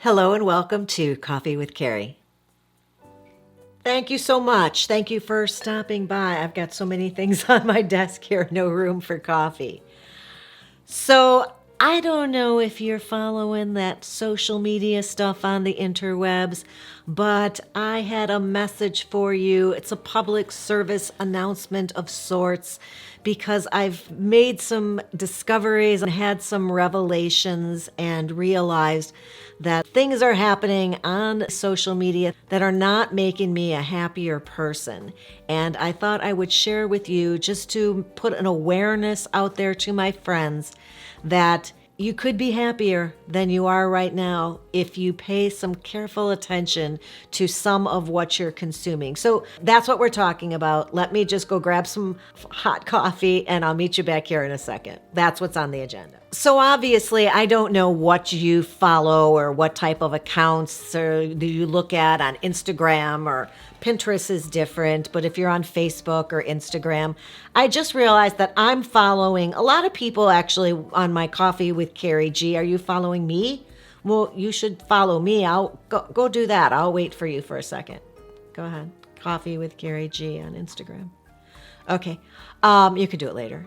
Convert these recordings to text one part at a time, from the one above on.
Hello and welcome to Coffee with Carey. Thank you so much. Thank you for stopping by. I've got so many things on my desk here, no room for coffee. So I don't know if you're following that social media stuff on the interwebs, but I had a message for you. It's a public service announcement of sorts because I've made some discoveries and had some revelations and realized that things are happening on social media that are not making me a happier person. And I thought I would share with you just to put an awareness out there to my friends that you could be happier than you are right now if you pay some careful attention to some of what you're consuming. So that's what we're talking about. Let me just go grab some hot coffee and I'll meet you back here in a second. That's what's on the agenda. So obviously, I don't know what you follow or what type of accounts or do you look at on Instagram or Pinterest is different. But if you're on Facebook or Instagram, I just realized that I'm following a lot of people actually on my Coffee with Carey G. Are you following me? Well, you should follow me. I'll go do that. I'll wait for you for a second. Go ahead. Coffee with Carey G on Instagram. Okay. You could do it later.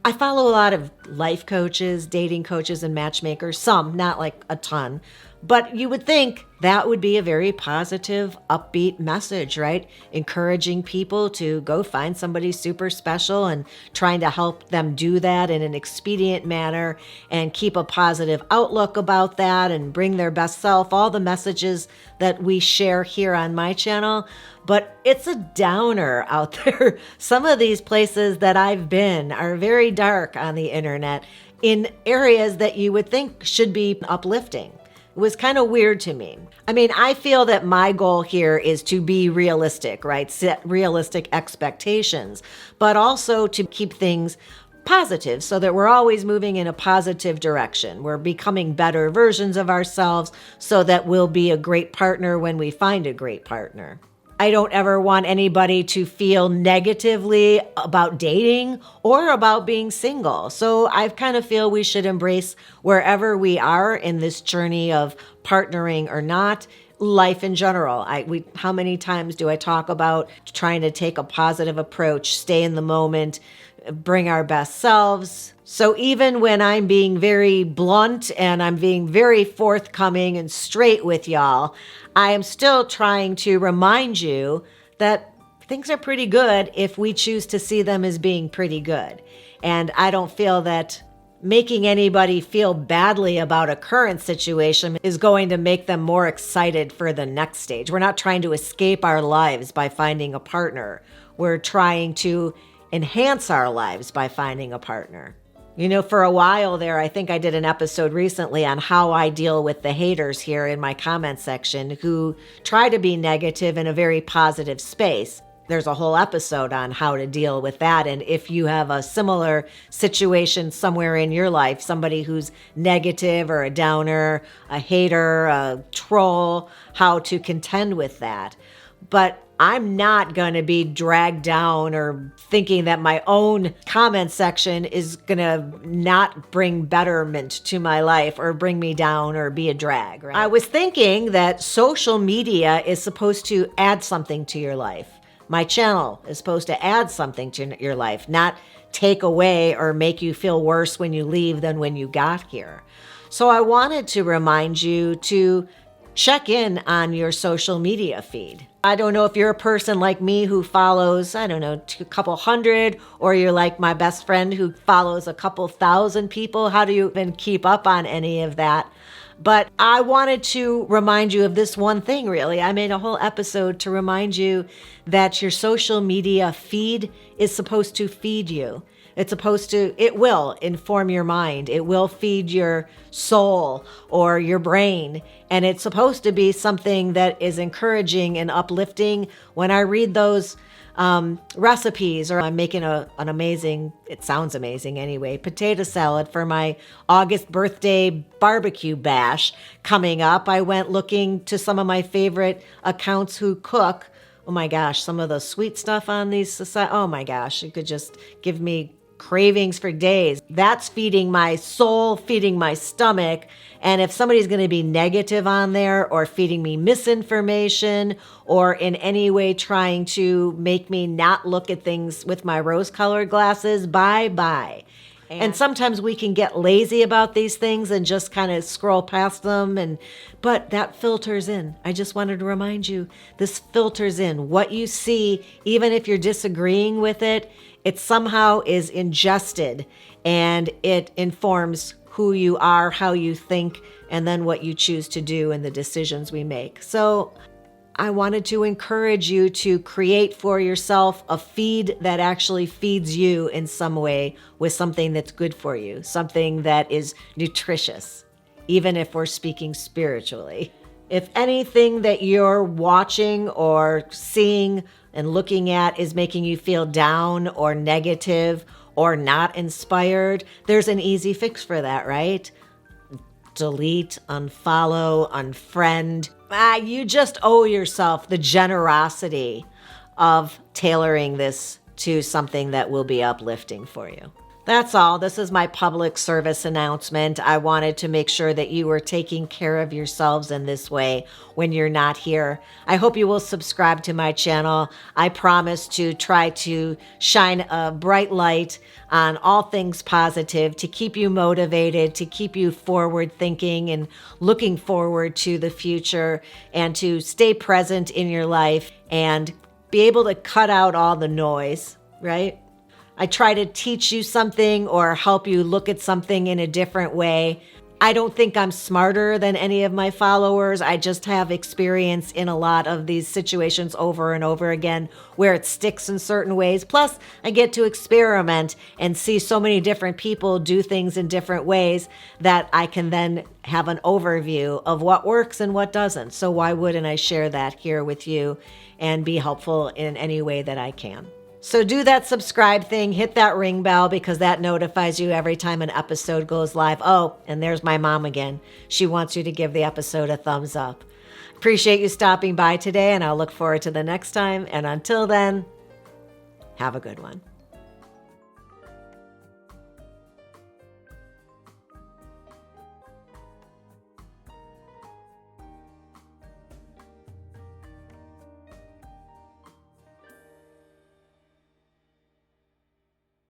I follow a lot of life coaches, dating coaches, and matchmakers. Some, not like a ton. But you would think that would be a very positive, upbeat message, right? Encouraging people to go find somebody super special and trying to help them do that in an expedient manner and keep a positive outlook about that and bring their best self, all the messages that we share here on my channel. But it's a downer out there. Some of these places that I've been are very dark on the internet in areas that you would think should be uplifting. It was kind of weird to me. I mean, I feel that my goal here is to be realistic, right? Set realistic expectations, but also to keep things positive so that we're always moving in a positive direction. We're becoming better versions of ourselves so that we'll be a great partner when we find a great partner. I don't ever want anybody to feel negatively about dating or about being single. So I kind of feel we should embrace wherever we are in this journey of partnering or not, life in general. How many times do I talk about trying to take a positive approach, stay in the moment, bring our best selves? So even when I'm being very blunt and I'm being very forthcoming and straight with y'all, I am still trying to remind you that things are pretty good if we choose to see them as being pretty good. And I don't feel that making anybody feel badly about a current situation is going to make them more excited for the next stage. We're not trying to escape our lives by finding a partner. We're trying to enhance our lives by finding a partner. You know, for a while there, I think I did an episode recently on how I deal with the haters here in my comment section who try to be negative in a very positive space. There's a whole episode on how to deal with that. And if you have a similar situation somewhere in your life, somebody who's negative or a downer, a hater, a troll, how to contend with that. But I'm not going to be dragged down or thinking that my own comment section is going to not bring betterment to my life or bring me down or be a drag. Right? I was thinking that social media is supposed to add something to your life. My channel is supposed to add something to your life, not take away or make you feel worse when you leave than when you got here. So I wanted to remind you to check in on your social media feed. I don't know if you're a person like me who follows, a couple hundred, or you're like my best friend who follows a couple thousand people. How do you even keep up on any of that? But I wanted to remind you of this one thing, really. I made a whole episode to remind you that your social media feed is supposed to feed you. It will inform your mind. It will feed your soul or your brain. And it's supposed to be something that is encouraging and uplifting. When I read those recipes, or I'm making an amazing, it sounds amazing anyway, potato salad for my August birthday barbecue bash coming up, I went looking to some of my favorite accounts who cook. Oh my gosh, some of the sweet stuff on these, oh my gosh, it could just give me cravings for days. That's feeding my soul, feeding my stomach. And if somebody's going to be negative on there or feeding me misinformation or in any way trying to make me not look at things with my rose-colored glasses, bye-bye. And sometimes we can get lazy about these things and just kind of scroll past them. But that filters in. I just wanted to remind you, this filters in. What you see, even if you're disagreeing with it, it somehow is ingested and it informs who you are, how you think, and then what you choose to do and the decisions we make. So I wanted to encourage you to create for yourself a feed that actually feeds you in some way with something that's good for you, something that is nutritious, even if we're speaking spiritually. If anything that you're watching or seeing and looking at is making you feel down or negative or not inspired, there's an easy fix for that, right? Delete, unfollow, unfriend. You just owe yourself the generosity of tailoring this to something that will be uplifting for you. That's all. This is my public service announcement. I wanted to make sure that you were taking care of yourselves in this way when you're not here. I hope you will subscribe to my channel. I promise to try to shine a bright light on all things positive, to keep you motivated, to keep you forward thinking and looking forward to the future, and to stay present in your life and be able to cut out all the noise, right? I try to teach you something or help you look at something in a different way. I don't think I'm smarter than any of my followers. I just have experience in a lot of these situations over and over again where it sticks in certain ways. Plus, I get to experiment and see so many different people do things in different ways that I can then have an overview of what works and what doesn't. So why wouldn't I share that here with you and be helpful in any way that I can? So do that subscribe thing, hit that ring bell because that notifies you every time an episode goes live. Oh, and there's my mom again. She wants you to give the episode a thumbs up. Appreciate you stopping by today, and I'll look forward to the next time. And until then, have a good one.